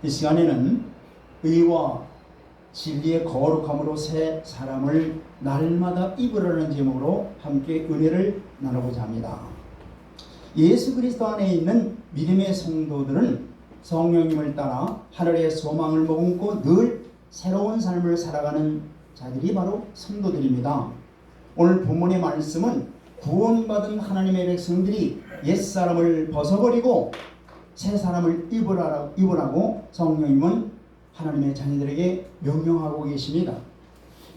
이 시간에는 의와 진리의 거룩함으로 새 사람을 날마다 입으라는 제목으로 함께 은혜를 나누고자 합니다. 예수 그리스도 안에 있는 믿음의 성도들은 성령님을 따라 하늘의 소망을 머금고 늘 새로운 삶을 살아가는 자들이 바로 성도들입니다. 오늘 본문의 말씀은 구원받은 하나님의 백성들이 옛사람을 벗어버리고 새 사람을 입으라고 성령님은 하나님의 자녀들에게 명령하고 계십니다.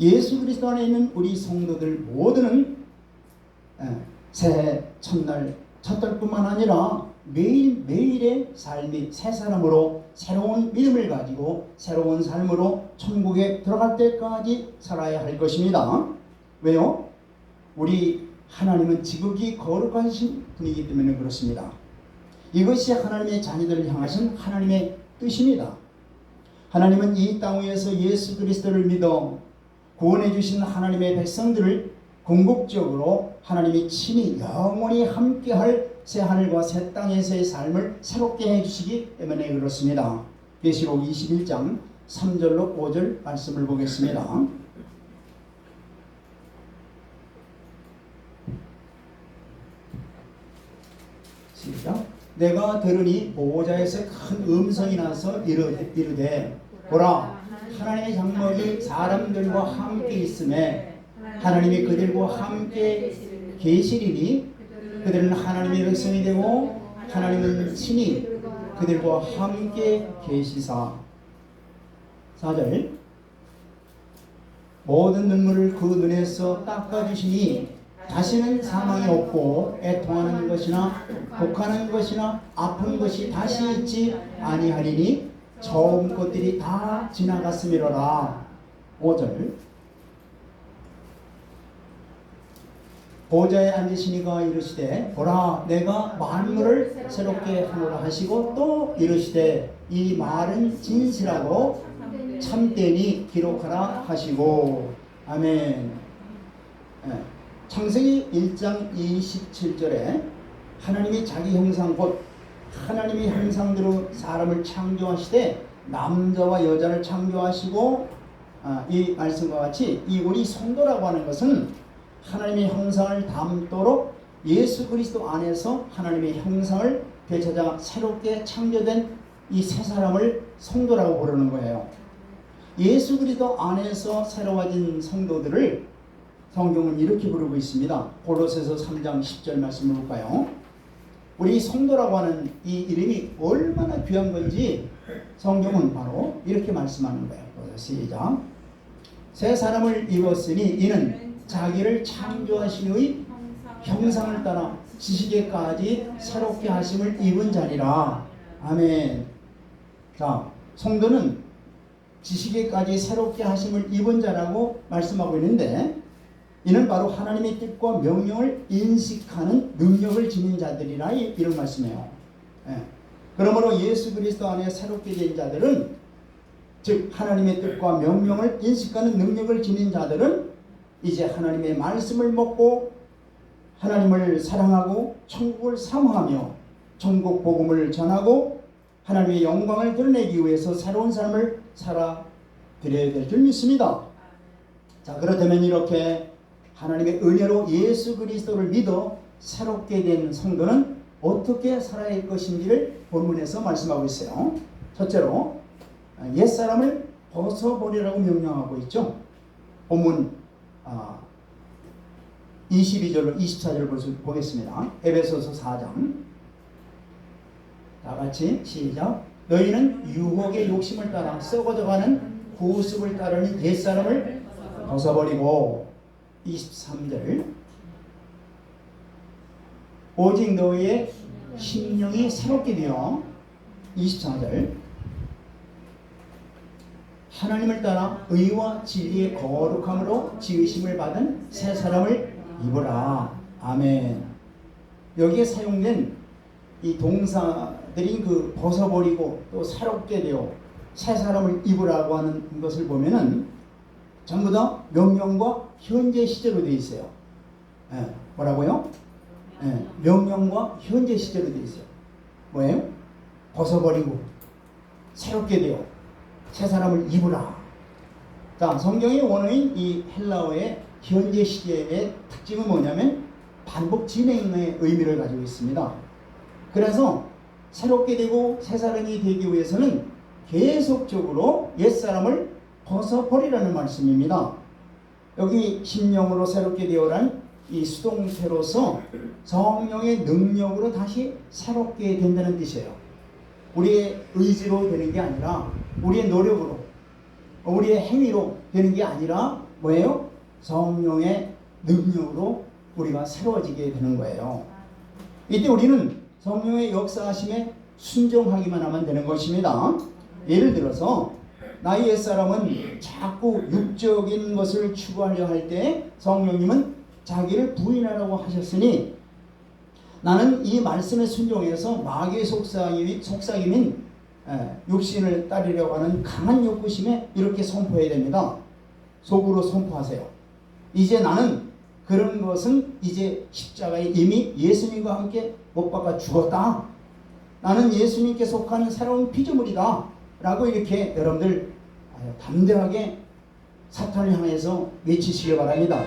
예수 그리스도 안에 있는 우리 성도들 모두는 새해 첫날 첫달뿐만 아니라 매일매일의 삶이 새 사람으로 새로운 믿음을 가지고 새로운 삶으로 천국에 들어갈 때까지 살아야 할 것입니다. 왜요? 우리 하나님은 지극히 거룩하신 분이기 때문에 그렇습니다. 이것이 하나님의 자녀들을 향하신 하나님의 뜻입니다. 하나님은 이 땅 위에서 예수 그리스도를 믿어 구원해 주신 하나님의 백성들을 궁극적으로 하나님이 친히 영원히 함께할 새 하늘과 새 땅에서의 삶을 새롭게 해주시기 때문에 그렇습니다. 계시록 21장 3절로 5절 말씀을 보겠습니다. 시작. 내가 들으니 보호자에서 큰 음성이 나서 이르되 보라, 하나님의 장막이 사람들과 함께 있음에 하나님이 그들과 함께 계시리니 그들은 하나님의 백성이 되고 하나님은 친히 그들과 함께 계시사. 4절. 모든 눈물을 그 눈에서 닦아주시니 다시는 사망이 없고 애통하는 것이나 곡하는 것이나 아픈 것이 다시 있지 아니하리니 처음 것들이 다 지나갔음이로라. 5절. 보좌에 앉으시니가 이르시되 보라, 내가 만물을 새롭게 하노라 하시고 또 이르시되 이 말은 진실하고 참되니 기록하라 하시고. 아멘. 창세기 1장 27절에 하나님이 자기 형상 곧 하나님의 형상대로 사람을 창조하시되 남자와 여자를 창조하시고, 이 말씀과 같이 이 우리 성도라고 하는 것은 하나님의 형상을 담도록 예수 그리스도 안에서 하나님의 형상을 되찾아 새롭게 창조된 이 새 사람을 성도라고 부르는 거예요. 예수 그리스도 안에서 새로워진 성도들을 성경은 이렇게 부르고 있습니다. 고로새서 3장 10절 말씀을 볼까요? 우리 성도라고 하는 이 이름이 얼마나 귀한 건지 성경은 바로 이렇게 말씀하는 거예요. 시작. 새 사람을 입었으니 이는 자기를 창조하신 이의 형상을 따라 지식에까지 새롭게 하심을 입은 자니라. 아멘. 자, 성도는 지식에까지 새롭게 하심을 입은 자라고 말씀하고 있는데, 이는 바로 하나님의 뜻과 명령을 인식하는 능력을 지닌 자들이라 이런 말씀이에요. 그러므로 예수 그리스도 안에 새롭게 된 자들은, 즉 하나님의 뜻과 명령을 인식하는 능력을 지닌 자들은 이제 하나님의 말씀을 먹고 하나님을 사랑하고 천국을 사모하며 천국 복음을 전하고 하나님의 영광을 드러내기 위해서 새로운 삶을 살아드려야 될 줄 믿습니다. 자, 그렇다면 이렇게 하나님의 은혜로 예수 그리스도를 믿어 새롭게 된 성도는 어떻게 살아야 할 것인지를 본문에서 말씀하고 있어요. 첫째로 옛사람을 벗어버리라고 명령하고 있죠. 본문 22절로 24절 보겠습니다. 에베소서 4장. 다 같이 시작. 너희는 유혹의 욕심을 따라 썩어져가는 구습을 따르는 옛사람을 벗어버리고. 23절. 오직 너희의 심령이 새롭게 되어. 24절. 하나님을 따라 의와 진리의 거룩함으로 지으심을 받은 새 사람을 입어라. 아멘. 여기에 사용된 이 동사들이 그 벗어버리고 또 새롭게 되어 새 사람을 입으라고 하는 것을 보면은 전부 다 명령과 현재 시제로 되어 있어요. 뭐라고요? 명령과 현재 시제로 되어 있어요. 뭐예요? 벗어버리고 새롭게 되어 새 사람을 입으라. 자, 성경의 원어인 이 헬라어의 현재 시제의 특징은 뭐냐면 반복 진행의 의미를 가지고 있습니다. 그래서 새롭게 되고 새 사람이 되기 위해서는 계속적으로 옛사람을 벗어버리라는 말씀입니다. 여기 심령으로 새롭게 되어란 이 수동태로서 성령의 능력으로 다시 새롭게 된다는 뜻이에요. 우리의 의지로 되는 게 아니라 우리의 노력으로, 우리의 행위로 되는 게 아니라 뭐예요? 성령의 능력으로 우리가 새로워지게 되는 거예요. 이때 우리는 성령의 역사하심에 순종하기만 하면 되는 것입니다. 예를 들어서 나의 옛사람은 자꾸 육적인 것을 추구하려 할 때 성령님은 자기를 부인하라고 하셨으니 나는 이 말씀에 순종해서 마귀의 속삭임인 육신을 따르려고 하는 강한 욕구심에 이렇게 선포해야 됩니다. 속으로 선포하세요. 이제 나는 그런 것은 이제 십자가에 이미 예수님과 함께 못 박아 죽었다. 나는 예수님께 속하는 새로운 피조물이다. 라고 이렇게 여러분들 담대하게 사탄을 향해서 외치시기 바랍니다.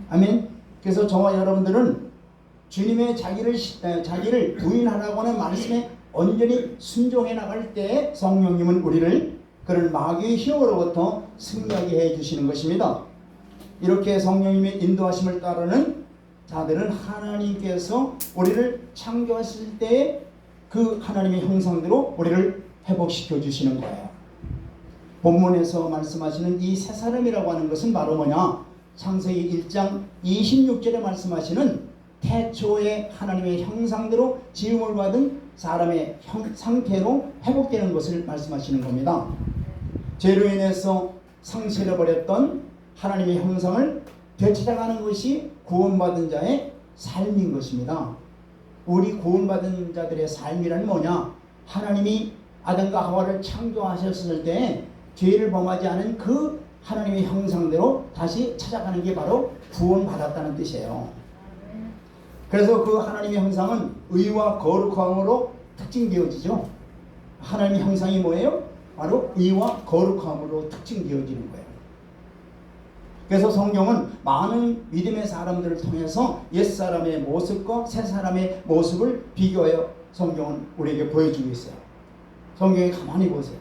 아멘. 그래서 저와 여러분들은 주님의 자기를 부인하라고 하는 말씀에 온전히 순종해 나갈 때 성령님은 우리를 그런 마귀의 희욕으로부터 승리하게 해주시는 것입니다. 이렇게 성령님의 인도하심을 따르는 자들은 하나님께서 우리를 창조하실 때에 그 하나님의 형상대로 우리를 회복시켜 주시는 거예요. 본문에서 말씀하시는 이 새 사람이라고 하는 것은 바로 뭐냐? 창세기 1장 26절에 말씀하시는 태초에 하나님의 형상대로 지음을 받은 사람의 상태로 회복되는 것을 말씀하시는 겁니다. 죄로 인해서 상실해버렸던 하나님의 형상을 되찾아가는 것이 구원받은 자의 삶인 것입니다. 우리 구원받은 자들의 삶이란 뭐냐? 하나님이 아담과 하와를 창조하셨을 때 죄를 범하지 않은 그 하나님의 형상대로 다시 찾아가는 게 바로 구원받았다는 뜻이에요. 그래서 그 하나님의 형상은 의와 거룩함으로 특징되어지죠. 하나님의 형상이 뭐예요? 바로 의와 거룩함으로 특징되어지는 거예요. 그래서 성경은 많은 믿음의 사람들을 통해서 옛사람의 모습과 새사람의 모습을 비교하여 성경은 우리에게 보여주고 있어요. 성경에 가만히 보세요.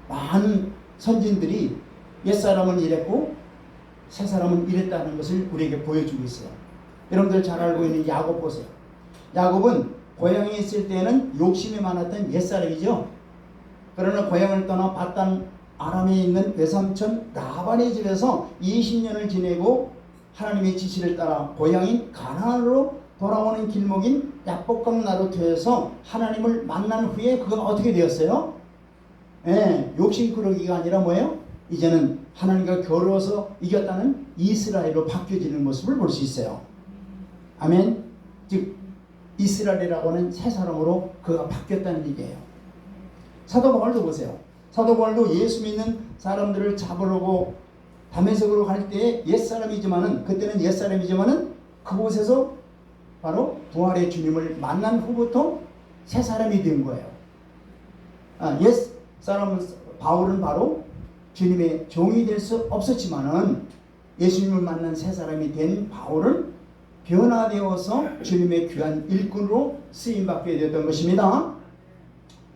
많은 선진들이 옛사람은 이랬고 새사람은 이랬다는 것을 우리에게 보여주고 있어요. 여러분들 잘 알고 있는 야곱 보세요. 야곱은 고향에 있을 때는 욕심이 많았던 옛사람이죠. 그러나 고향을 떠나 바단 아람에 있는 외삼촌 라반의 집에서 20년을 지내고 하나님의 지시를 따라 고향인 가나안으로 돌아오는 길목인 야복강 나루터에서 하나님을 만난 후에 그가 어떻게 되었어요? 욕심꾸러기가 아니라 뭐예요? 이제는 하나님과 겨루어서 이겼다는 이스라엘로 바뀌어지는 모습을 볼 수 있어요. 아멘. 즉 이스라엘이라고 하는 새 사람으로 그가 바뀌었다는 얘기예요. 사도 바울도 보세요. 사도 바울도 예수 믿는 사람들을 잡으려고 다메섹으로 갈 때 옛사람이지만은 그때는 옛사람이지만은 그곳에서 바로 부활의 주님을 만난 후부터 새 사람이 된 거예요. 옛사람 바울은 바로 주님의 종이 될 수 없었지만은 예수님을 만난 새 사람이 된 바울은 변화되어서 주님의 귀한 일꾼으로 쓰임받게 되었던 것입니다.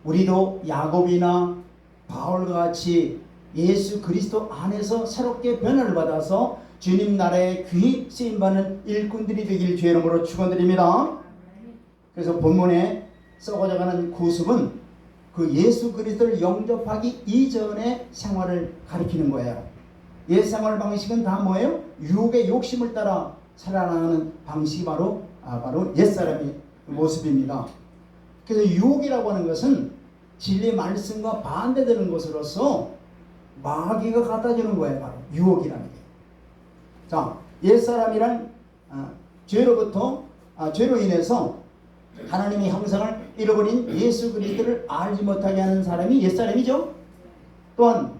우리도 야곱이나 바울과 같이 예수 그리스도 안에서 새롭게 변화를 받아서 주님 나라의 귀히 쓰임받는 일꾼들이 되길 주의 이름으로 축원드립니다. 그래서 본문에 썩어져가는 구습은 그 예수 그리스도를 영접하기 이전의 생활을 가리키는 거예요. 옛 생활 방식은 다 뭐예요? 유혹의 욕심을 따라 살아나가는 방식이 바로 옛사람의 모습입니다. 그래서 유혹이라고 하는 것은 진리의 말씀과 반대되는 것으로서 마귀가 갖다주는 거예요. 바로 유혹이라는 게. 자, 옛사람이란 죄로 인해서 하나님의 형상을 잃어버린 예수 그리스도를 알지 못하게 하는 사람이 옛사람이죠. 또한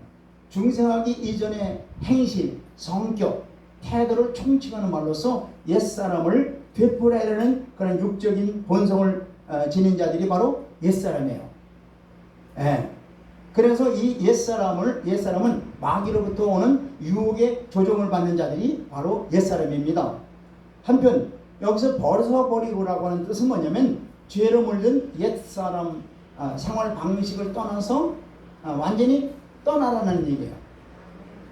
중생하기 이전의 행실, 성격, 태도를 총칭하는 말로서 옛사람을 되풀이하려는 그런 육적인 본성을 지닌 자들이 바로 옛사람이에요. 그래서 이 옛사람은 마귀로부터 오는 유혹의 조종을 받는 자들이 바로 옛사람입니다. 한편 여기서 벗어버리고라고 하는 뜻은 뭐냐면 죄로 물든 옛사람 생활 방식을 떠나서 완전히 떠나라는 얘기예요.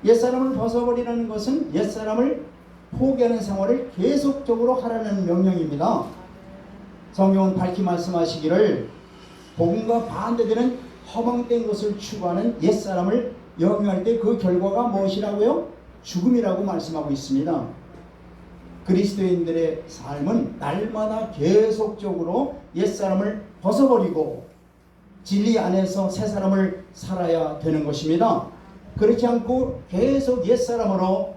옛사람을 벗어버리라는 것은 옛사람을 포기하는 생활을 계속적으로 하라는 명령입니다. 성경은 밝히 말씀하시기를 복음과 반대되는 허망된 것을 추구하는 옛사람을 영위할 때 그 결과가 무엇이라고요? 죽음이라고 말씀하고 있습니다. 그리스도인들의 삶은 날마다 계속적으로 옛사람을 벗어버리고 진리 안에서 새사람을 살아야 되는 것입니다. 그렇지 않고 계속 옛사람으로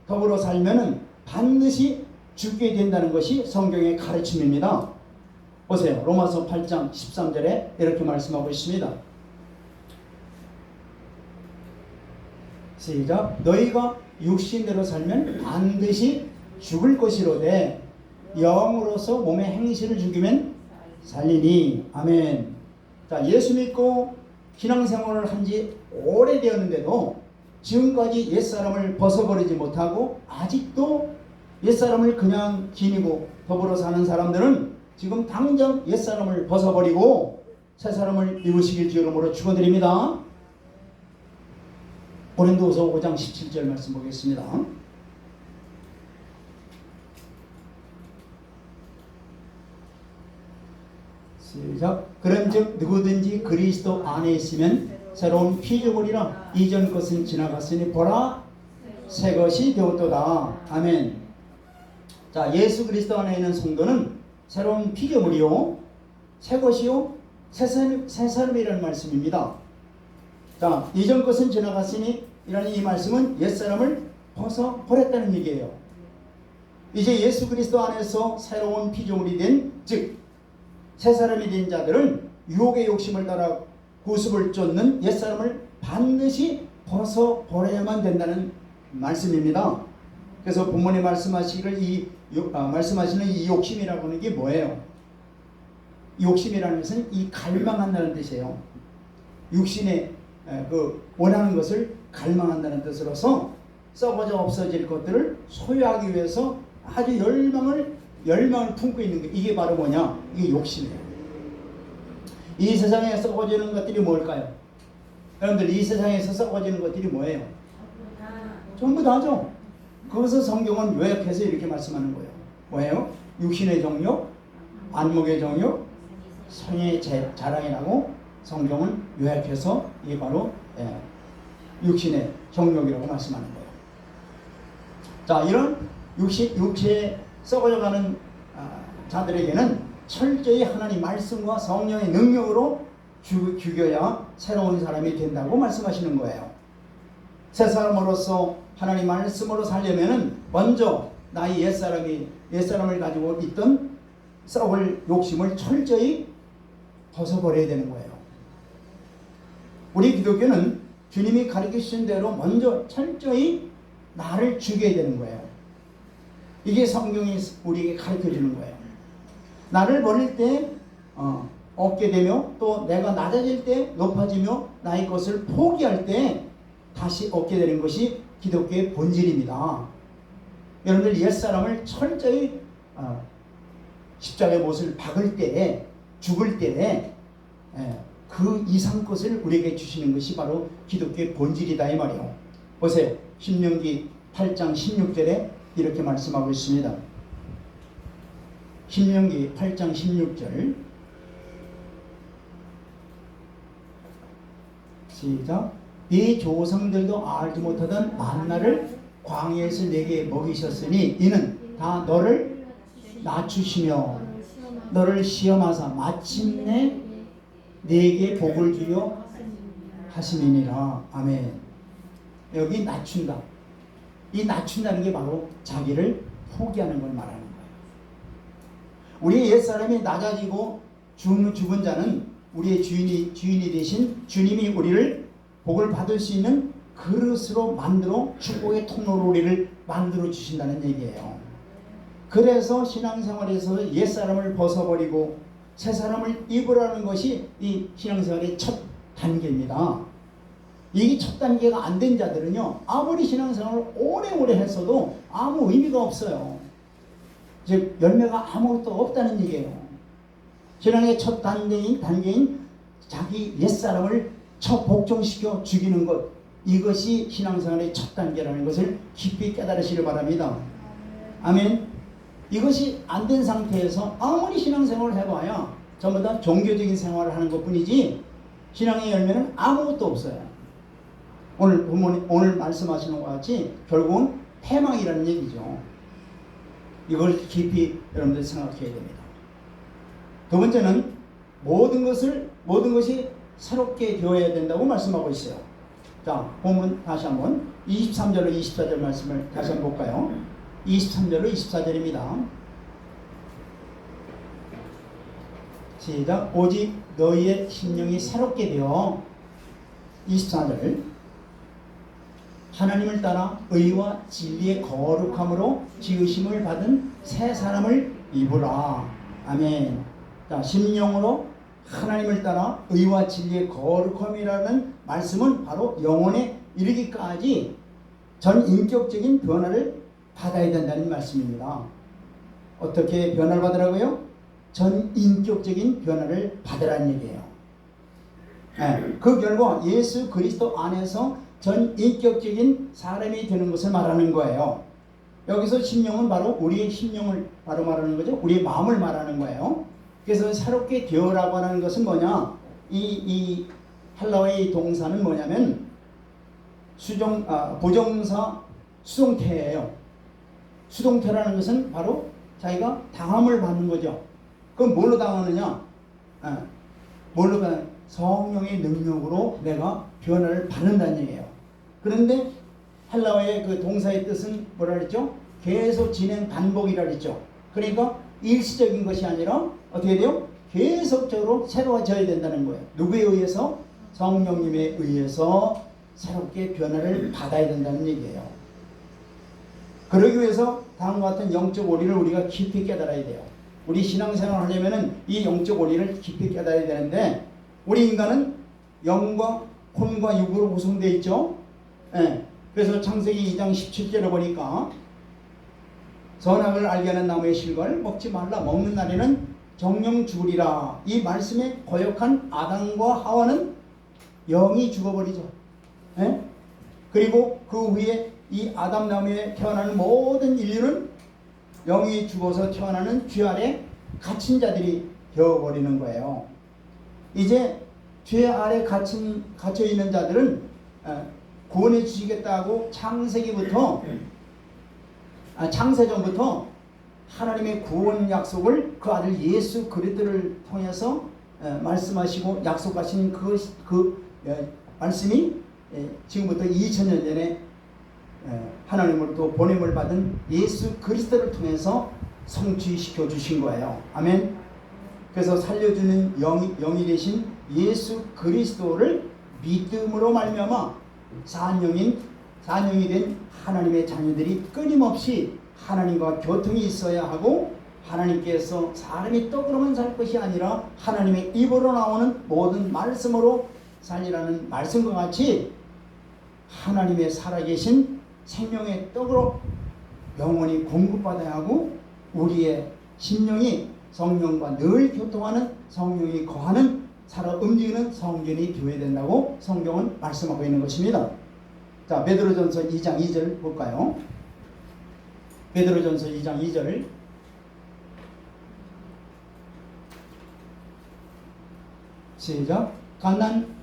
더불어 살면은 반드시 죽게 된다는 것이 성경의 가르침입니다. 보세요. 로마서 8장 13절에 이렇게 말씀하고 있습니다. 시작. 너희가 육신대로 살면 반드시 죽을 것이로되 영으로서 몸의 행실을 죽이면 살리니. 아멘. 자, 예수 믿고 신앙생활을 한 지 오래되었는데도 지금까지 옛사람을 벗어버리지 못하고 아직도 옛사람을 그냥 지니고 더불어 사는 사람들은 지금 당장 옛사람을 벗어버리고 새사람을 입으시길 주 이름으로 축원드립니다. 고린도후서 5장 17절 말씀 보겠습니다. 시작. 그런즉 누구든지 그리스도 안에 있으면 새로운 피조물이라 이전 것은 지나갔으니 보라 새 것이 되었도다. 아멘. 자, 예수 그리스도 안에 있는 성도는 새로운 피조물이요 새 것이요 새 사람이라는 말씀입니다. 자, 이전 것은 지나갔으니 이라는 이 말씀은 옛사람을 벗어버렸다는 얘기예요. 이제 예수 그리스도 안에서 새로운 피조물이 된, 즉 새사람이 된 자들은 유혹의 욕심을 따라 구습을 쫓는 옛사람을 반드시 벗어버려야만 된다는 말씀입니다. 그래서 본문에 말씀하시는 이 욕심이라고 하는 게 뭐예요? 욕심이라는 것은 이 갈망한다는 뜻이에요. 육신의 원하는 것을 갈망한다는 뜻으로서 썩어져 없어질 것들을 소유하기 위해서 아주 열망을 품고 있는 게 이게 바로 뭐냐? 이게 욕심이에요. 이 세상에 썩어지는 것들이 뭘까요? 여러분들 이 세상에서 썩어지는 것들이 뭐예요? 전부 다죠. 그것을 성경은 요약해서 이렇게 말씀하는 거예요. 뭐예요? 육신의 정욕, 안목의 정욕, 성의 자랑이라고 성경은 요약해서 이게 바로 육신의 정욕이라고 말씀하는 거예요. 자, 이런 육체에 썩어져가는 자들에게는 철저히 하나님 말씀과 성령의 능력으로 죽여야 새로운 사람이 된다고 말씀하시는 거예요. 새 사람으로서 하나님 말씀으로 살려면은 먼저 나의 옛사람을 가지고 있던 썩을 욕심을 철저히 벗어버려야 되는 거예요. 우리 기독교는 주님이 가르치신 대로 먼저 철저히 나를 죽여야 되는 거예요. 이게 성경이 우리에게 가르쳐주는 거예요. 나를 버릴 때 얻게 되며 또 내가 낮아질 때 높아지며 나의 것을 포기할 때 다시 얻게 되는 것이 기독교의 본질입니다. 여러분들 옛사람을 철저히 십자가의 못을 박을 때 죽을 때 그 이상 것을 우리에게 주시는 것이 바로 기독교의 본질이다 이 말이에요. 보세요. 신명기 8장 16절에 이렇게 말씀하고 있습니다. 신명기 8장 16절 시작. 네 조상들도 알지 못하던 만나를 광야에서 내게 먹이셨으니 이는 다 너를 낮추시며 너를 시험하사 마침내 내게 복을 주려 하심이니라. 아멘. 여기 낮춘다. 이 낮춘다는 게 바로 자기를 포기하는 걸 말하는 거예요. 우리의 옛사람이 낮아지고 죽은 자는 우리의 주인이 되신 주님이 우리를 복을 받을 수 있는 그릇으로 만들어 축복의 통로로 우리를 만들어 주신다는 얘기예요. 그래서 신앙생활에서 옛사람을 벗어버리고 새사람을 입으라는 것이 이 신앙생활의 첫 단계입니다. 이게 첫 단계가 안 된 자들은요, 아무리 신앙생활을 오래오래 했어도 아무 의미가 없어요. 즉 열매가 아무것도 없다는 얘기예요. 신앙의 첫 단계인 자기 옛사람을 복종시켜 죽이는 것, 이것이 신앙생활의 첫 단계라는 것을 깊이 깨달으시길 바랍니다. 아멘. 이것이 안 된 상태에서 아무리 신앙생활을 해봐야 전부 다 종교적인 생활을 하는 것뿐이지 신앙의 열매는 아무것도 없어요. 오늘 말씀하시는 것 같이 결국은 패망이라는 얘기죠. 이걸 깊이 여러분들이 생각해야 됩니다. 두 번째는 모든 것이 새롭게 되어야 된다고 말씀하고 있어요. 자, 본문 다시 한번 23절로 24절 말씀을 다시 한번 볼까요? 23절로 24절입니다. 시작. 오직 너희의 심령이 새롭게 되어 24절 하나님을 따라 의와 진리의 거룩함으로 지으심을 받은 새 사람을 입으라. 아멘. 자, 심령으로 하나님을 따라 의와 진리의 거룩함이라는 말씀은 바로 영혼에 이르기까지 전 인격적인 변화를 받아야 된다는 말씀입니다. 어떻게 변화를 받으라고요? 전 인격적인 변화를 받으라는 얘기예요. 네, 그 결과 예수 그리스도 안에서 전 인격적인 사람이 되는 것을 말하는 거예요. 여기서 심령은 바로 우리의 심령을 바로 말하는 거죠. 우리의 마음을 말하는 거예요. 그래서 새롭게 되어라고 하는 것은 뭐냐? 이 헬라어의 동사는 뭐냐면 부정사 수동태예요. 수동태라는 것은 바로 자기가 당함을 받는 거죠. 그럼 뭘로 당하느냐? 뭘로 당하느냐? 성령의 능력으로 내가 변화를 받는다는 얘기예요. 그런데 헬라어의 그 동사의 뜻은 뭐라 그랬죠? 계속 진행 반복이라 그랬죠. 그러니까 일시적인 것이 아니라 어떻게 돼요? 계속적으로 새로워져야 된다는 거예요. 누구에 의해서? 성령님에 의해서 새롭게 변화를 받아야 된다는 얘기예요. 그러기 위해서 다음과 같은 영적 원리를 우리가 깊이 깨달아야 돼요. 우리 신앙생활을 하려면 이 영적 원리를 깊이 깨달아야 되는데 우리 인간은 영과 혼과 육으로 구성되어 있죠. 그래서 창세기 2장 17절에 보니까 선악을 알게 하는 나무의 실과를 먹지 말라. 먹는 날에는 정령 죽으리라. 이 말씀에 거역한 아담과 하와는 영이 죽어버리죠. 그리고 그 후에 이 아담 나무에 태어나는 모든 인류는 영이 죽어서 태어나는 죄 아래 갇힌 자들이 되어버리는 거예요. 이제 죄 아래 갇혀 있는 자들은 구원해 주시겠다고 창세전부터 하나님의 구원 약속을 그 아들 예수 그리스도를 통해서 말씀하시고 약속하신 그 말씀이 지금부터 2000년 전에 하나님으로부터 보냄을 받은 예수 그리스도를 통해서 성취시켜 주신 거예요. 아멘. 그래서 살려주는 영이 되신 예수 그리스도를 믿음으로 말미암아 산영이 된 하나님의 자녀들이 끊임없이 하나님과 교통이 있어야 하고, 하나님께서 사람이 떡으로만 살 것이 아니라 하나님의 입으로 나오는 모든 말씀으로 살리라는 말씀과 같이 하나님의 살아계신 생명의 떡으로 영원히 공급받아야 하고, 우리의 심령이 성령과 늘 교통하는, 성령이 거하는, 살아 움직이는 성전이 되어야 된다고 성경은 말씀하고 있는 것입니다. 자, 베드로전서 2장 2절 볼까요? 베드로전서 2장 2절 시작. 갓난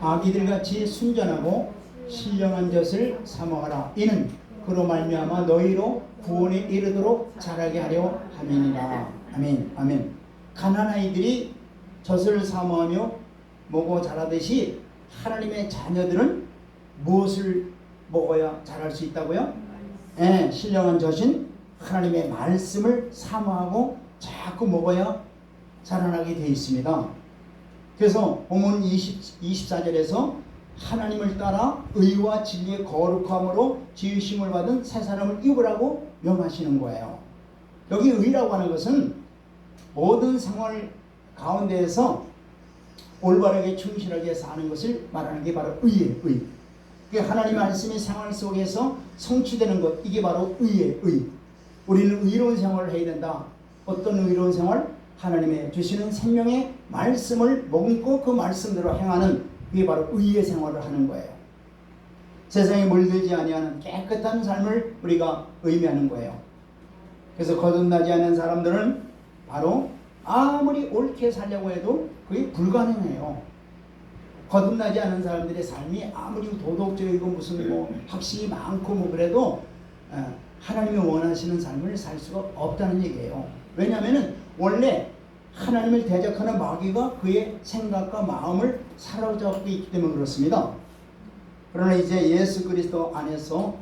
아기들같이 순전하고 신령한 젖을 사모하라. 이는 그로 말미암아 너희로 구원에 이르도록 자라게 하려 함이니라. 아멘. 아멘. 가난 아이들이 젖을 사모하며 먹어 자라듯이 하나님의 자녀들은 무엇을 먹어야 자랄 수 있다고요? 신령한 젖인 하나님의 말씀을 사모하고 자꾸 먹어야 자라나게 되어 있습니다. 그래서 본문 24절에서 하나님을 따라 의와 진리의 거룩함으로 지으심을 받은 새 사람을 입으라고 명하시는 거예요. 여기 의라고 하는 것은 모든 생활 가운데에서 올바르게 충실하게 사는 것을 말하는 게 바로 의예요. 의. 하나님 말씀이 생활 속에서 성취되는 것, 이게 바로 의예요. 의. 우리는 의로운 생활을 해야 된다. 어떤 의로운 생활? 하나님의 주시는 생명의 말씀을 먹고 그 말씀대로 행하는, 그게 바로 의의 생활을 하는 거예요. 세상에 물들지 아니하는 깨끗한 삶을 우리가 의미하는 거예요. 그래서 거듭나지 않은 사람들은 바로 아무리 옳게 살려고 해도 그게 불가능해요. 거듭나지 않은 사람들의 삶이 아무리 도덕적이고 무슨 학식이 많고 그래도 하나님이 원하시는 삶을 살 수가 없다는 얘기예요. 왜냐하면 원래 하나님을 대적하는 마귀가 그의 생각과 마음을 사로잡고 있기 때문에 그렇습니다. 그러나 이제 예수 그리스도 안에서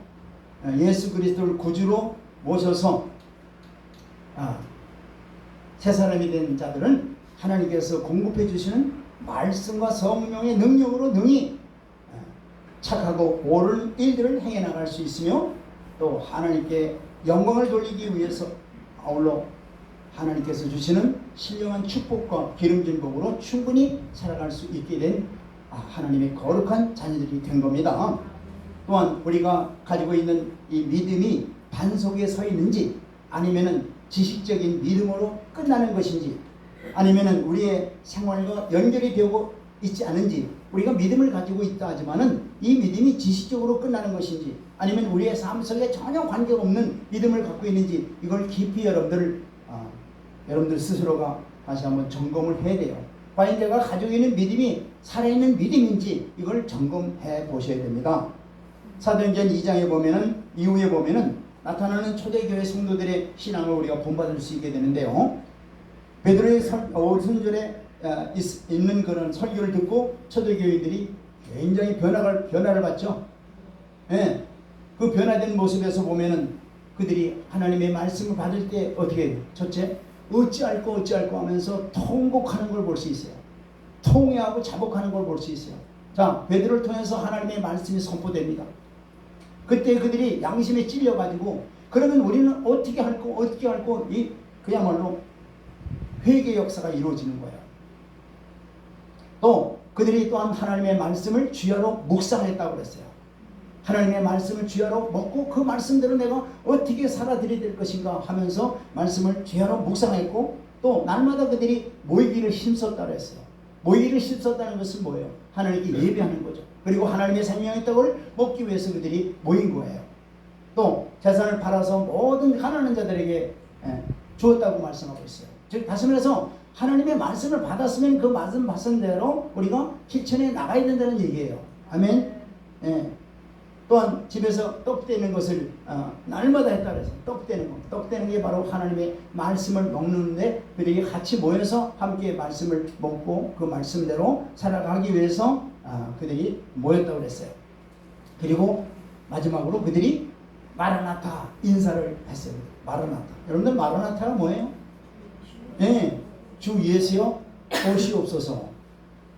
예수 그리스도를 구주로 모셔서 새 사람이 된 자들은 하나님께서 공급해 주시는 말씀과 성령의 능력으로 능히 착하고 옳은 일들을 행해 나갈 수 있으며, 또 하나님께 영광을 돌리기 위해서 아울러 하나님께서 주시는 신령한 축복과 기름진 복으로 충분히 살아갈 수 있게 된 하나님의 거룩한 자녀들이 된 겁니다. 또한 우리가 가지고 있는 이 믿음이 반석에 서 있는지, 아니면은 지식적인 믿음으로 끝나는 것인지, 아니면은 우리의 생활과 연결이 되고 있지 않은지, 우리가 믿음을 가지고 있다 하지만은 이 믿음이 지식적으로 끝나는 것인지, 아니면 우리의 삶 속에 전혀 관계없는 믿음을 갖고 있는지, 이걸 깊이 여러분들 스스로가 다시 한번 점검을 해야 돼요. 과연 내가 가지고 있는 믿음이 살아있는 믿음인지 이걸 점검해 보셔야 됩니다. 사도행전 2장에 보면은, 이후에 보면은 나타나는 초대교회 성도들의 신앙을 우리가 본받을 수 있게 되는데요. 베드로의 오순절에 있는 그런 설교를 듣고 초대교회들이 굉장히 변화를 받죠. 예, 그 변화된 모습에서 보면은 그들이 하나님의 말씀을 받을 때 어떻게 해요? 첫째, 어찌할꼬 하면서 통곡하는 걸 볼 수 있어요. 통회하고 자복하는 걸 볼 수 있어요. 자, 베드로를 통해서 하나님의 말씀이 선포됩니다. 그때 그들이 양심에 찔려가지고, 그러면 우리는 어떻게 할꼬 그야말로 회개 역사가 이루어지는 거예요. 또 그들이 또한 하나님의 말씀을 주야로 묵상했다고 그랬어요. 하나님의 말씀을 주야로 먹고 그 말씀대로 내가 어떻게 살아들여야 될 것인가 하면서 말씀을 주야로 묵상했고, 또 날마다 그들이 모이기를 힘썼다고 했어요. 모이기를 힘썼다는 것은 뭐예요? 하나님께 예배하는 거죠. 그리고 하나님의 생명의 떡을 먹기 위해서 그들이 모인 거예요. 또 재산을 팔아서 모든 가난한 자들에게 주었다고 말씀하고 있어요. 즉 다시 말해서 하나님의 말씀을 받았으면 그 말씀 받은 대로 우리가 실천해 나가야 된다는 얘기예요. 아멘. 또한 집에서 떡 떼는 것을 날마다 했다 그래서 떡 떼는 게 바로 하나님의 말씀을 먹는데, 그들이 같이 모여서 함께 말씀을 먹고 그 말씀대로 살아가기 위해서 그들이 모였다고 그랬어요. 그리고 마지막으로 그들이 마라나타 인사를 했어요. 마라나타. 여러분들 마라나타가 뭐예요? 네, 주 예수여 오시옵소서.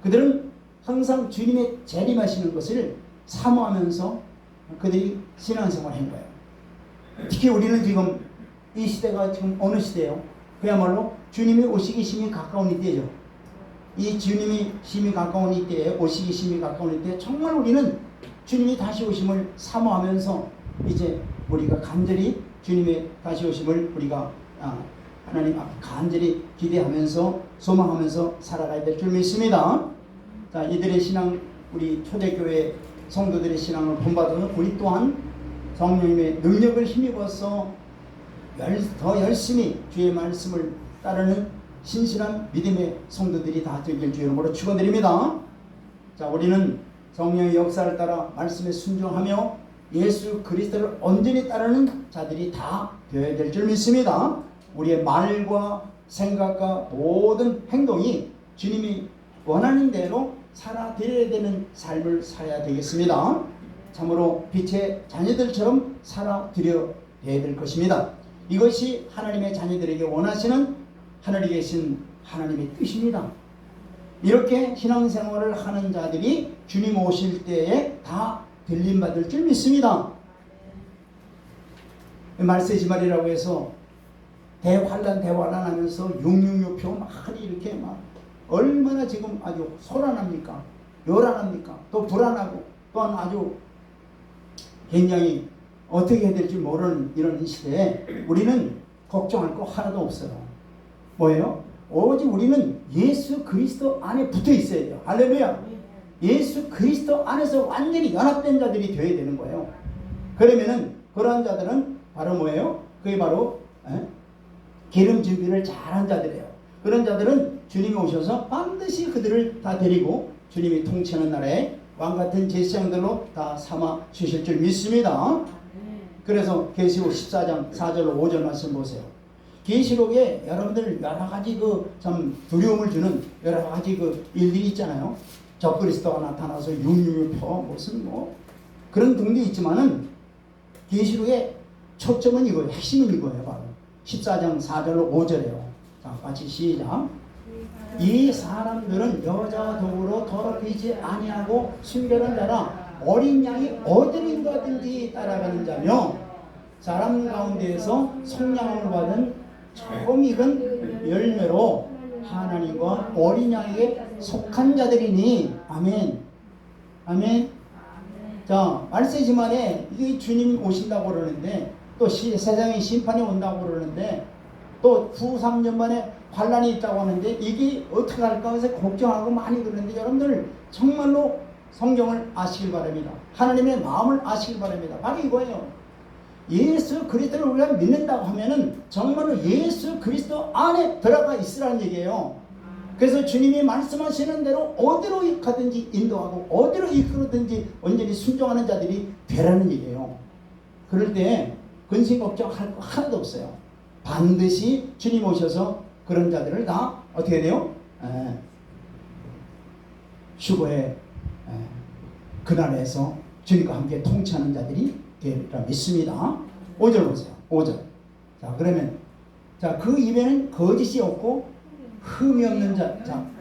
그들은 항상 주님의 재림하시는 것을 사모하면서 그들이 신앙생활을 한 거예요. 특히 우리는 지금 이 시대가 지금 어느 시대예요? 그야말로 주님이 오시기 심히 가까운 이때죠. 이 주님이 심히 가까운 이때에, 오시기 심히 가까운 이때에 정말 우리는 주님이 다시 오심을 사모하면서 이제 우리가 간절히 주님의 다시 오심을 우리가 하나님 앞에 간절히 기대하면서 소망하면서 살아가야 될 줄 믿습니다. 자, 이들의 신앙, 우리 초대교회 성도들의 신앙을 본받으면 우리 또한 성령님의 능력을 힘입어서 더 열심히 주의 말씀을 따르는 신실한 믿음의 성도들이 다 되길 주의 이름으로 축원드립니다. 자, 우리는 성령의 역사를 따라 말씀에 순종하며 예수 그리스도를 온전히 따르는 자들이 다 되어야 될 줄 믿습니다. 우리의 말과 생각과 모든 행동이 주님이 원하는 대로 살아드려야 되는 삶을 살아야 되겠습니다. 참으로 빛의 자녀들처럼 살아드려야 될 것입니다. 이것이 하나님의 자녀들에게 원하시는 하늘에 계신 하나님의 뜻입니다. 이렇게 신앙생활을 하는 자들이 주님 오실 때에 다 들림받을 줄 믿습니다. 말세지말이라고 해서 대환란 하면서 666표 많이 이렇게 막 얼마나 지금 아주 소란합니까? 요란합니까? 또 불안하고 또한 아주 굉장히 어떻게 해야 될지 모르는 이런 시대에 우리는 걱정할 거 하나도 없어요. 뭐예요? 오직 우리는 예수 그리스도 안에 붙어 있어야 돼요. 할렐루야. 예수 그리스도 안에서 완전히 연합된 자들이 되어야 되는 거예요. 그러면은 그러한 자들은 바로 뭐예요? 그게 바로 기름 준비를 잘한 자들이에요. 그런 자들은 주님이 오셔서 반드시 그들을 다 데리고 주님이 통치하는 나라에 왕같은 제사장들로 다 삼아 주실 줄 믿습니다. 그래서 계시록 14장 4절로 5절 말씀 보세요. 계시록에 여러분들 여러 가지 참 두려움을 주는 여러 가지 일들이 있잖아요. 적그리스도가 나타나서 육류표 무슨 그런 등도 있지만은 계시록의 초점은 이거예요. 핵심은 이거예요. 바로 14장 4절로 5절이에요. 자, 같이 시작. 이 사람들은 여자 도구로 더럽히지 아니하고 순결한 자라 어린 양이 어디를 인도하든지 따라가는 자며 사람 가운데에서 성령을 받은 처음 익은 열매로 하나님과 어린 양에게 속한 자들이니. 아멘. 아멘. 자, 말세지만에 이게 주님 오신다고 그러는데 또 세상에 심판이 온다고 그러는데 또 후 3년 만에 환란이 있다고 하는데 이게 어떻게 할까 해서 걱정하고 많이 그러는데 여러분들 정말로 성경을 아시길 바랍니다. 하나님의 마음을 아시길 바랍니다. 바로 이거예요. 예수 그리스도를 우리가 믿는다고 하면은 정말로 예수 그리스도 안에 들어가 있으라는 얘기예요. 그래서 주님이 말씀하시는 대로 어디로 가든지 인도하고 어디로 이끌어든지 온전히 순종하는 자들이 되라는 얘기예요. 그럴 때 근심 걱정할 거 하나도 없어요. 반드시 주님 오셔서 그런 자들을 다 어떻게 돼요? 휴거의 그날에서 주님과 함께 통치하는 자들이 되리라 믿습니다. 5절 보세요. 5절. 자, 그러면 그 입에는 거짓이 없고 흠이 없는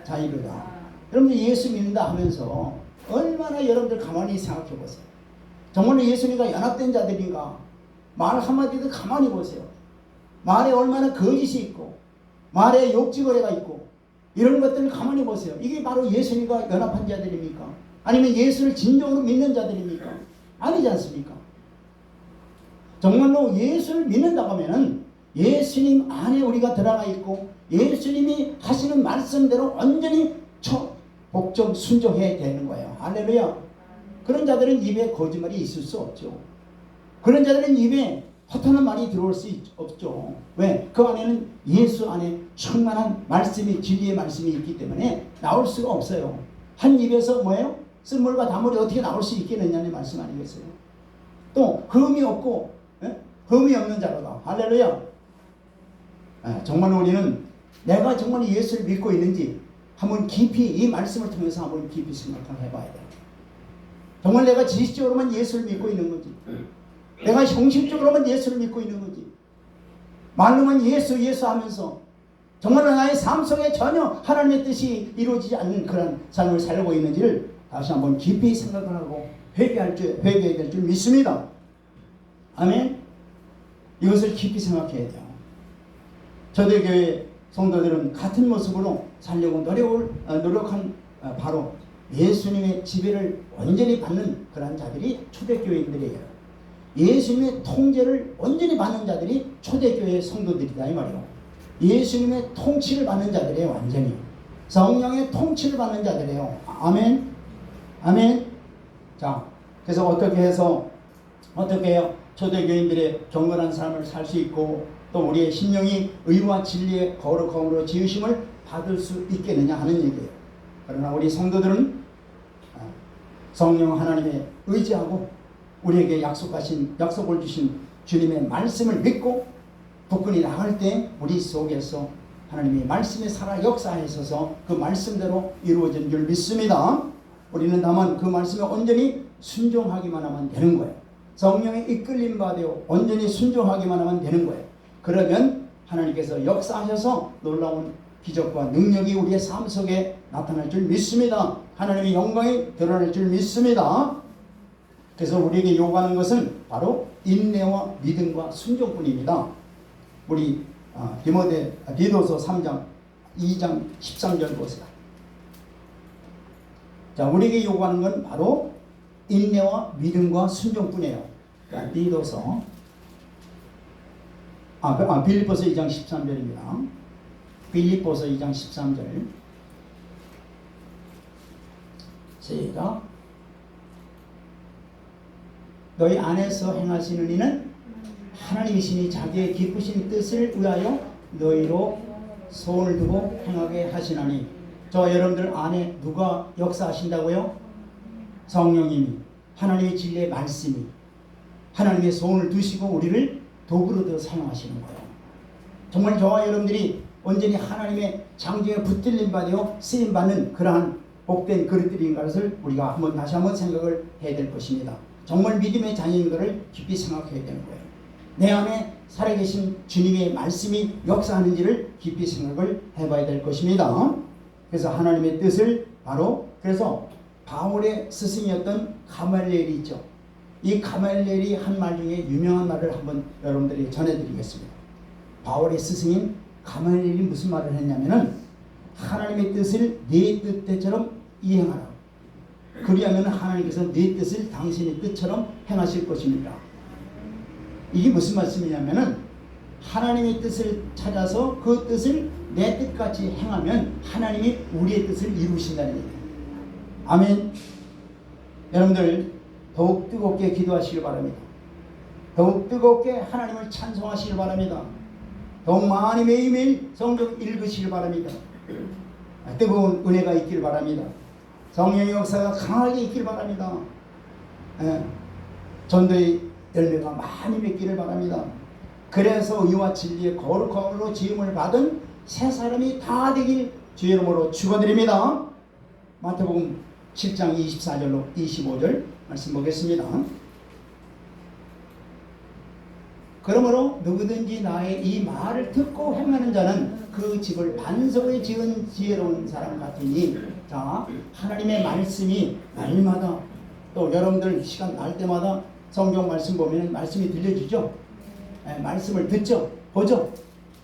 자이로다. 여러분들 예수 믿는다 하면서 얼마나 여러분들 가만히 생각해 보세요. 정말로 예수님과 연합된 자들인가? 말 한마디도 가만히 보세요. 말에 얼마나 거짓이 있고 말에 욕지거리가 있고 이런 것들을 가만히 보세요. 이게 바로 예수님과 연합한 자들입니까? 아니면 예수를 진정으로 믿는 자들입니까? 아니지 않습니까? 정말로 예수를 믿는다고 하면은 예수님 안에 우리가 들어가 있고 예수님이 하시는 말씀대로 완전히 복종 순종해야 되는 거예요. 할렐루야. 그런 자들은 입에 거짓말이 있을 수 없죠. 그런 자들은 입에 허탄한 말이 들어올 수 없죠. 왜? 그 안에는 예수 안에 충만한 말씀이 진리의 말씀이 있기 때문에 나올 수가 없어요. 한 입에서 뭐예요? 쓴물과 단물이 어떻게 나올 수 있겠느냐는 말씀 아니겠어요? 또 흠이 없고 흠이 없는 자로다. 할렐루야. 정말 우리는 내가 정말 예수를 믿고 있는지 한번 깊이 이 말씀을 통해서 한번 깊이 생각을 해봐야 돼요. 정말 내가 지식적으로만 예수를 믿고 있는 건지 내가 형식적으로만 예수를 믿고 있는 건지 말로만 예수 하면서 정말 나의 삶 속에 전혀 하나님의 뜻이 이루어지지 않는 그런 삶을 살고 있는지를 다시 한번 깊이 생각을 하고 회개해야 될 줄 믿습니다. 아멘. 이것을 깊이 생각해야 돼요. 초대교회 성도들은 같은 모습으로 살려고 노력한 바로 예수님의 지배를 완전히 받는 그런 자들이 초대교회인들이에요. 예수님의 통제를 완전히 받는 자들이 초대교회 성도들이다 이 말이에요. 예수님의 통치를 받는 자들이에요. 완전히 성령의 통치를 받는 자들이에요. 아멘. 아멘. 자, 그래서 어떻게 해서 초대교인들의 경건한 삶을 살 수 있고 또 우리의 심령이 의와 진리의 거룩함으로 지으심을 받을 수 있겠느냐 하는 얘기예요. 그러나 우리 성도들은 성령 하나님에 의지하고 우리에게 약속을 주신 주님의 말씀을 믿고 북근이 나갈 때 우리 속에서 하나님의 말씀에 살아 역사하셔서 그 말씀대로 이루어진 줄 믿습니다. 우리는 다만 그 말씀에 온전히 순종하기만 하면 되는 거예요. 성령의 이끌림 받아 온전히 순종하기만 하면 되는 거예요. 그러면 하나님께서 역사하셔서 놀라운 기적과 능력이 우리의 삶 속에 나타날 줄 믿습니다. 하나님의 영광이 드러날 줄 믿습니다. 그래서 우리에게 요구하는 것은 바로 인내와 믿음과 순종뿐입니다. 우리 디도서 3장 2장 13절 보세요. 자, 우리에게 요구하는 건 바로 인내와 믿음과 순종뿐이에요. 자, 디도서 빌립보서 2장 13절입니다. 빌립보서 2장 13절. 시작. 너희 안에서 행하시는 이는 하나님이시니 자기의 기쁘신 뜻을 위하여 너희로 소원을 두고 행하게 하시나니. 저 여러분들 안에 누가 역사하신다고요? 성령님이, 하나님의 진리의 말씀이, 하나님의 소원을 두시고 우리를 도구로 더 사용하시는 거예요. 정말 저와 여러분들이 온전히 하나님의 장중에 붙들림 받아 쓰임받는 그러한 복된 그릇들인 것을 우리가 다시 한번 생각을 해야 될 것입니다. 정말 믿음의 자녀인 것을 깊이 생각해야 되는 거예요. 내 안에 살아계신 주님의 말씀이 역사하는지를 깊이 생각을 해봐야 될 것입니다. 그래서 하나님의 뜻을 그래서 바울의 스승이었던 가말리엘이 있죠. 이 가말리엘이 한 말 중에 유명한 말을 한번 여러분들에게 전해드리겠습니다. 바울의 스승인 가말리엘이 무슨 말을 했냐면은 하나님의 뜻을 네 뜻대처럼 이행하라. 그리하면 하나님께서 네 뜻을 당신의 뜻처럼 행하실 것입니다. 이게 무슨 말씀이냐면은 하나님의 뜻을 찾아서 그 뜻을 내 뜻같이 행하면 하나님이 우리의 뜻을 이루신다는 얘기예요. 아멘. 여러분들 더욱 뜨겁게 기도하시길 바랍니다. 더욱 뜨겁게 하나님을 찬송하시길 바랍니다. 더욱 많이 매일매일 성경 읽으시길 바랍니다. 뜨거운 은혜가 있길 바랍니다. 성령의 역사가 강하게 있길 바랍니다. 전도의 열매가 많이 맺기를 바랍니다. 그래서 의와 진리의 거룩함으로 지음을 받은 새 사람이 다 되길 주의 이름으로 축원드립니다. 마태복음 7장 24절로 25절 말씀 보겠습니다. 그러므로 누구든지 나의 이 말을 듣고 행하는 자는 그 집을 반석에 지은 지혜로운 사람 같으니. 자, 하나님의 말씀이 날마다 또 여러분들 시간 날 때마다 성경 말씀 보면 말씀이 들려주죠. 말씀을 듣죠. 보죠.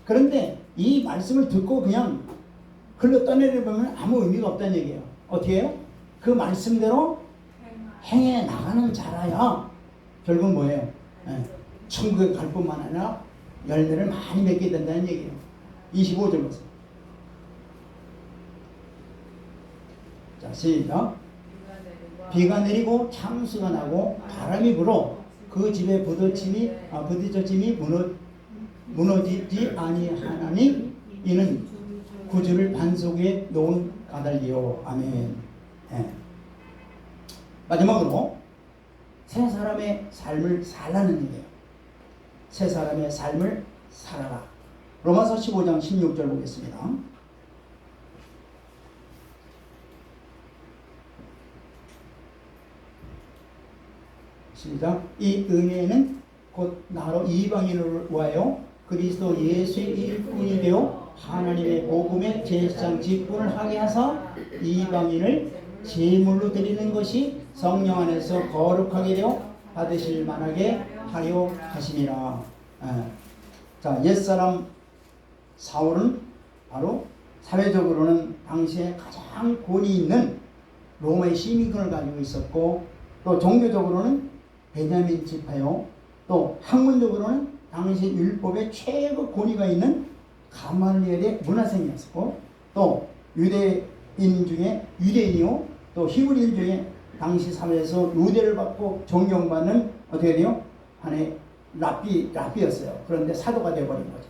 그런데 이 말씀을 듣고 그냥 흘러 떠내려보면 아무 의미가 없다는 얘기예요. 어떻게 해요? 그 말씀대로 행해 나가는 자라야 결국 뭐예요? 천국에 갈 뿐만 아니라 열매를 많이 맺게 된다는 얘기예요. 25절 보세요. 자, 시작. 비가 내리고 창수가 나고 바람이 불어 그 집에 부딪혀짐이 무너지지 아니하나니 이는 구주를 반석 위에 놓은 까닭이요. 아멘. 마지막으로 새 사람의 삶을 살라는 얘기예요. 새 사람의 삶을 살아라. 로마서 15장 16절 보겠습니다. 시작. 이 은혜는 곧 나로 이방인을 위하여 그리스도 예수의 일꾼이 되어 하나님의 복음의 제사장 직분을 하게 하사 이방인을 제물로 드리는 것이 성령 안에서 거룩하게 되어 받으실 만하게 하려 하심이라. 자, 옛사람 사울은 바로 사회적으로는 당시에 가장 권위 있는 로마의 시민권을 가지고 있었고, 또 종교적으로는 베냐민 지파요, 또 학문적으로는 당시 율법의 최고 권위가 있는 가말리엘의 문화생이었고, 또 유대인 중에 유대인이요, 또 히브리인 중에 당시 사회에서 유대를 받고 존경받는 어떻게 돼요? 하나의 랍비였어요. 그런데 사도가 되어버린 거죠.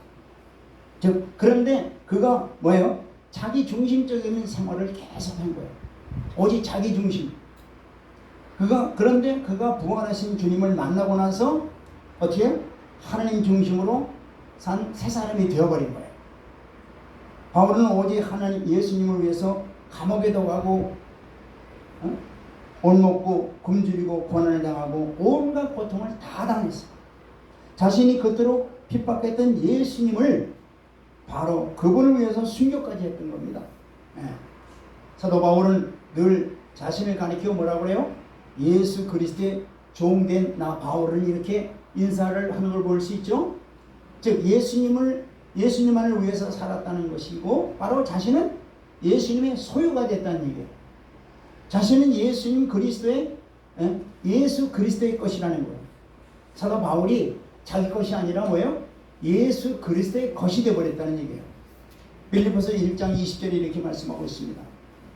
즉, 그런데 그가 뭐예요? 자기 중심적인 생활을 계속한 거예요. 오직 자기 중심. 그런데 그가 부활하신 주님을 만나고 나서 어떻게 하나님 중심으로 산 새 사람이 되어버린 거예요. 바울은 오직 하나님 예수님을 위해서 감옥에도 가고 옷 먹고 굶주리고 고난을 당하고 온갖 고통을 다 당했어요. 자신이 그토록 핍박했던 예수님을 바로 그분을 위해서 순교까지 했던 겁니다. 사도 바울은 늘 자신을 가리켜 뭐라고 그래요? 예수 그리스도의 종된 나 바울은 이렇게 인사를 하는 걸 볼 수 있죠. 즉 예수님만을 위해서 살았다는 것이고, 바로 자신은 예수님의 소유가 됐다는 얘기예요. 자신은 예수님 그리스도의 예수 그리스도의 것이라는 거예요. 사도 바울이 자기 것이 아니라 뭐예요? 예수 그리스도의 것이 되어버렸다는 얘기예요. 빌립보서 1장 20절에 이렇게 말씀하고 있습니다.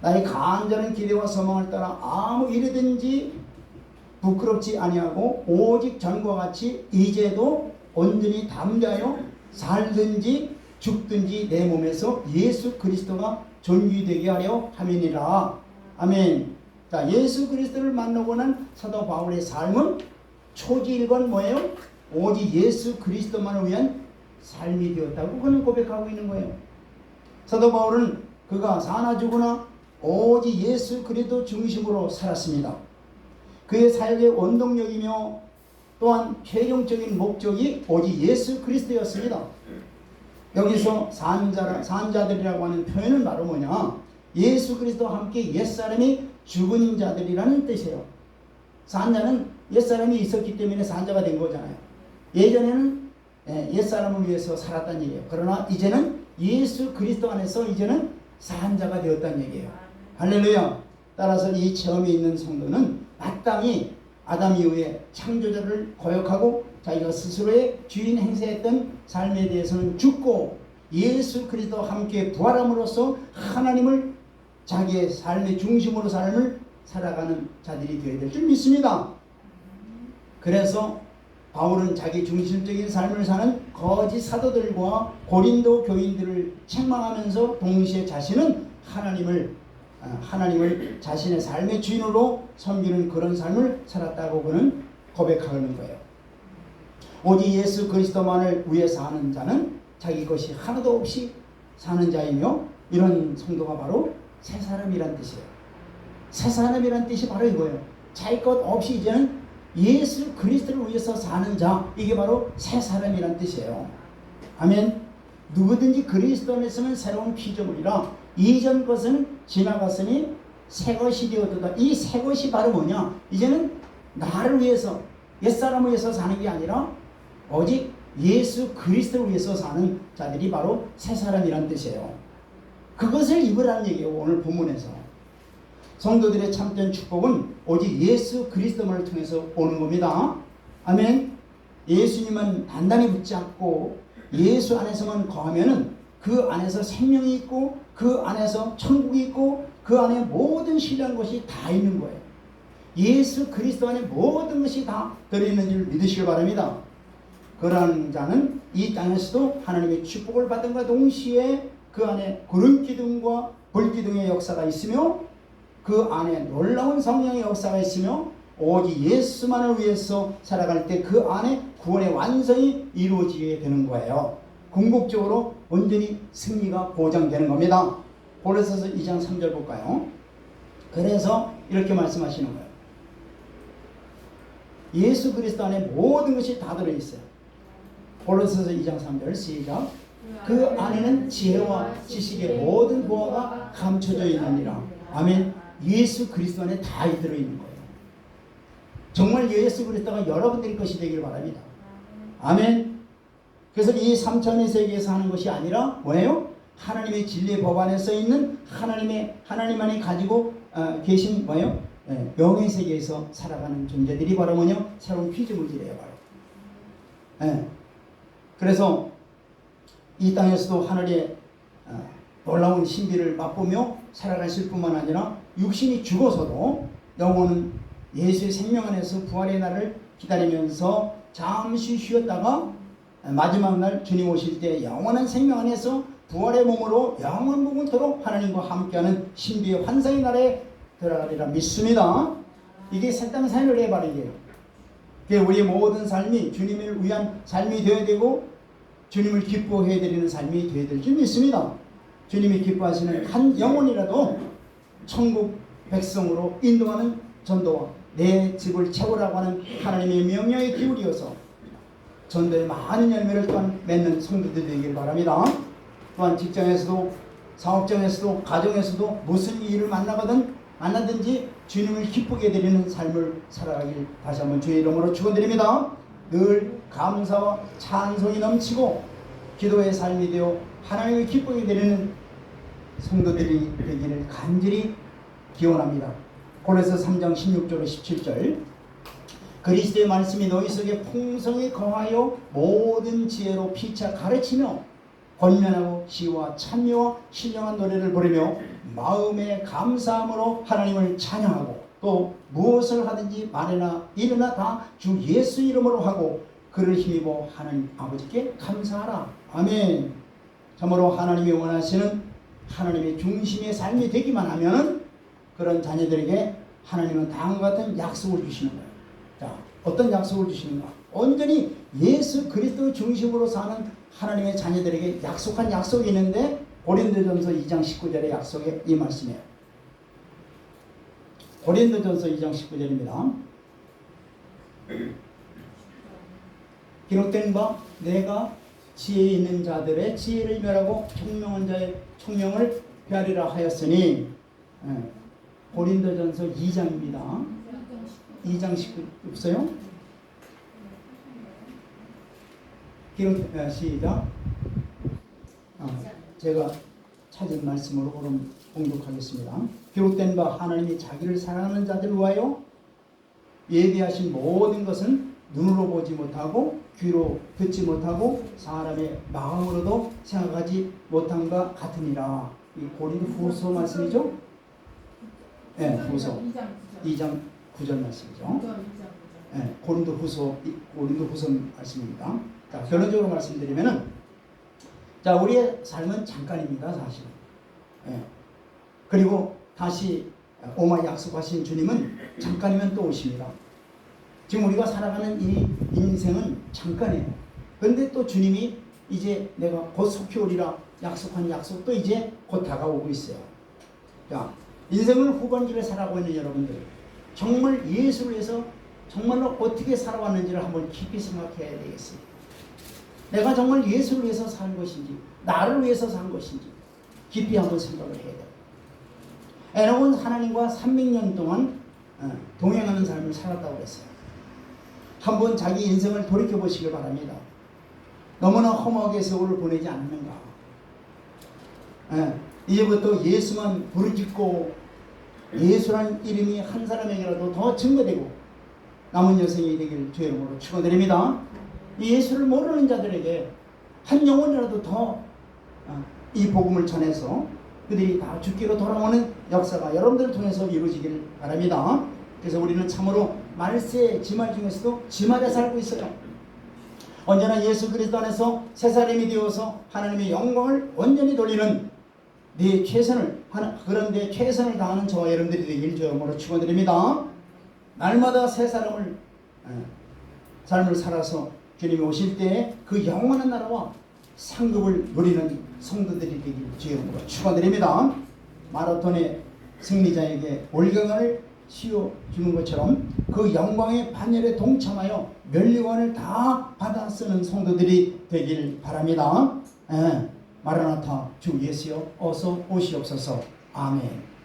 나의 간절한 기대와 소망을 따라 아무 일이든지 부끄럽지 아니하고 오직 전과 같이 이제도 온전히 담대하여 살든지 죽든지 내 몸에서 예수 그리스도가 존귀되게 하려 함이니라. 아멘. 자, 예수 그리스도를 만나고 난 사도 바울의 삶은 초지일관 뭐예요? 오직 예수 그리스도만을 위한 삶이 되었다고 그는 고백하고 있는 거예요. 사도 바울은 그가 사나 죽으나 오직 예수 그리스도 중심으로 살았습니다. 그의 사역의 원동력이며 또한 최종적인 목적이 오직 예수 그리스도였습니다. 여기서 산자들이라고 하는 표현은 바로 뭐냐? 예수 그리스도와 함께 옛사람이 죽은 자들이라는 뜻이에요. 산자는 옛사람이 있었기 때문에 산자가 된 거잖아요. 예전에는 옛사람을 위해서 살았다는 얘기예요. 그러나 이제는 예수 그리스도 안에서 이제는 산자가 되었다는 얘기예요. 할렐루야. 따라서 이 체험이 있는 성도는 마땅히 아담 이후에 창조자를 거역하고 자기가 스스로의 주인 행세했던 삶에 대해서는 죽고 예수 그리스도와 함께 부활함으로써 하나님을 자기의 삶의 중심으로 삶을 살아가는 자들이 되어야 될 줄 믿습니다. 그래서 바울은 자기 중심적인 삶을 사는 거짓 사도들과 고린도 교인들을 책망하면서 동시에 자신은 하나님을 자신의 삶의 주인으로 섬기는 그런 삶을 살았다고 그는 고백하는 거예요. 오직 예수 그리스도만을 위해 사는 자는 자기 것이 하나도 없이 사는 자이며 이런 성도가 바로 새 사람이란 뜻이에요. 새 사람이란 뜻이 바로 이거예요. 자기 것 없이 이제는 예수 그리스도를 위해서 사는 자, 이게 바로 새 사람이란 뜻이에요. 아멘. 누구든지 그리스도 안에서는 새로운 피조물이라 이전 것은 지나갔으니 새 것이 되었다. 이 새 것이 바로 뭐냐? 이제는 나를 위해서 옛사람을 위해서 사는 게 아니라 오직 예수 그리스도를 위해서 사는 자들이 바로 새 사람이란 뜻이에요. 그것을 입으라는 얘기예요. 오늘 본문에서 성도들의 참된 축복은 오직 예수 그리스도만을 통해서 오는 겁니다. 아멘. 예수님은 단단히 붙잡고 예수 안에서만 거하면은 그 안에서 생명이 있고 그 안에서 천국이 있고 그 안에 모든 신뢰한 것이 다 있는 거예요. 예수 그리스도 안에 모든 것이 다 들어있는 줄 믿으시길 바랍니다. 그러한 자는 이 땅에서도 하나님의 축복을 받은 것과 동시에 그 안에 구름 기둥과 불 기둥의 역사가 있으며 그 안에 놀라운 성령의 역사가 있으며 오직 예수만을 위해서 살아갈 때 그 안에 구원의 완성이 이루어지게 되는 거예요. 궁극적으로 온전히 승리가 보장되는 겁니다. 고린도서 2장 3절 볼까요? 그래서 이렇게 말씀하시는 거예요. 예수 그리스도 안에 모든 것이 다 들어있어요. 고린도서 2장 3절 시작. 그 안에는 지혜와 지식의 모든 보화가 감춰져 있느니라. 아멘. 예수 그리스도 안에 다 들어있는 거예요. 정말 예수 그리스도가 여러분들의 것이 되길 바랍니다. 아멘. 그래서 이 3천의 세계에서 하는 것이 아니라 뭐예요? 하나님의 진리의 법 안에 써 있는 하나님 안에 가지고 계신 뭐예요? 영의 세계에서 살아가는 존재들이 바로 뭐냐? 새로운 피조물들이에요, 바로. 그래서 이 땅에서도 하늘의 놀라운 신비를 맛보며 살아가실 뿐만 아니라 육신이 죽어서도 영혼은 예수의 생명 안에서 부활의 날을 기다리면서 잠시 쉬었다가 마지막 날 주님 오실 때 영원한 생명 안에서 부활의 몸으로 영원무궁토록 하나님과 함께하는 신비의 환상의 날에 들어가리라 믿습니다. 이게 새 땅 삶을 해버리게요. 우리의 모든 삶이 주님을 위한 삶이 되어야 되고 주님을 기뻐해 드리는 삶이 되어야 될 줄 믿습니다. 주님이 기뻐하시는 한 영혼이라도 천국 백성으로 인도하는 전도와 내 집을 채우라고 하는 하나님의 명령에 기울이어서 전도의 많은 열매를 또한 맺는 성도들이 되길 바랍니다. 또한 직장에서도 사업장에서도 가정에서도 무슨 일을 만나든지 주님을 기쁘게 드리는 삶을 살아가길 다시 한번 주의 이름으로 축원드립니다. 늘 감사와 찬송이 넘치고 기도의 삶이 되어 하나님을 기쁘게 드리는 성도들이 되기를 간절히 기원합니다. 고린도서 3장 16절로 17절. 그리스도의 말씀이 너희 속에 풍성히 거하여 모든 지혜로 피차 가르치며 권면하고 시와 찬미와 신령한 노래를 부르며 마음의 감사함으로 하나님을 찬양하고 또 무엇을 하든지 말이나 일이나 다 주 예수 이름으로 하고 그를 힘입어 하나님 아버지께 감사하라. 아멘. 참으로 하나님이 원하시는 하나님의 중심의 삶이 되기만 하면 그런 자녀들에게 하나님은 다음과 같은 약속을 주시는 거예요. 자, 어떤 약속을 주시는가? 온전히 예수 그리스도 중심으로 사는 하나님의 자녀들에게 약속한 약속이 있는데 고린도전서 2장 19절의 약속에 이 말씀이에요. 고린도전서 2장 19절입니다. 기록된 바 내가 지혜 있는 자들의 지혜를 멸하고 총명한 자의 총명을 베하리라 하였으니, 고린도전서 2장입니다. 2장 19 없어요? 시작. 제가 찾은 말씀으로 그럼 공독하겠습니다. 기록된 바 하나님이 자기를 사랑하는 자들을 위하여 예비하신 모든 것은 눈으로 보지 못하고 귀로 듣지 못하고 사람의 마음으로도 생각하지 못한 것 같으니라. 이 고린도후서 말씀이죠? 네, 후서 2장 9절 말씀이죠. 네, 고린도후서 말씀입니다. 자, 결론적으로 말씀드리면은, 자, 우리의 삶은 잠깐입니다, 사실은. 네. 그리고 다시 오마 약속하신 주님은 잠깐이면 또 오십니다. 지금 우리가 살아가는 이 인생은 잠깐이에요. 그런데 또 주님이 이제 내가 곧 속히 오리라 약속한 약속도 이제 곧 다가오고 있어요. 자, 인생을 후반기를 살아가고 있는 여러분들, 정말 예수를 위해서 정말로 어떻게 살아왔는지를 한번 깊이 생각해야 되겠습니다. 내가 정말 예수를 위해서 산 것인지, 나를 위해서 산 것인지 깊이 한번 생각을 해야 돼요. 에녹은 하나님과 300년 동안 동행하는 삶을 살았다고 했어요. 한번 자기 인생을 돌이켜보시길 바랍니다. 너무나 험하게 세월을 보내지 않는가. 이제부터 예수만 부르짖고 예수란 이름이 한 사람에게라도 더 증거되고 남은 여생이 되길 주의 이름으로 축원드립니다. 예수를 모르는 자들에게 한 영혼이라도 더 이 복음을 전해서 그들이 다 죽기로 돌아오는 역사가 여러분들을 통해서 이루어지길 바랍니다. 그래서 우리는 참으로 말세 지말 중에서도 지말에 살고 있어요. 언제나 예수 그리스도 안에서 새 사람이 되어서 하나님의 영광을 온전히 돌리는 네 최선을 하는, 그런 데 최선을 다하는 저와 여러분들이 되길 주님으로 축원드립니다. 날마다 새 사람을 삶을 살아서 주님이 오실 때 그 영원한 나라와 상급을 누리는 성도들이 되길 주님으로 축원드립니다. 마라톤의 승리자에게 올경을 씌워주는 것처럼 그 영광의 반열에 동참하여 면류관을 다 받아 쓰는 성도들이 되길 바랍니다. 마라나타 주 예수여 어서 오시옵소서. 아멘.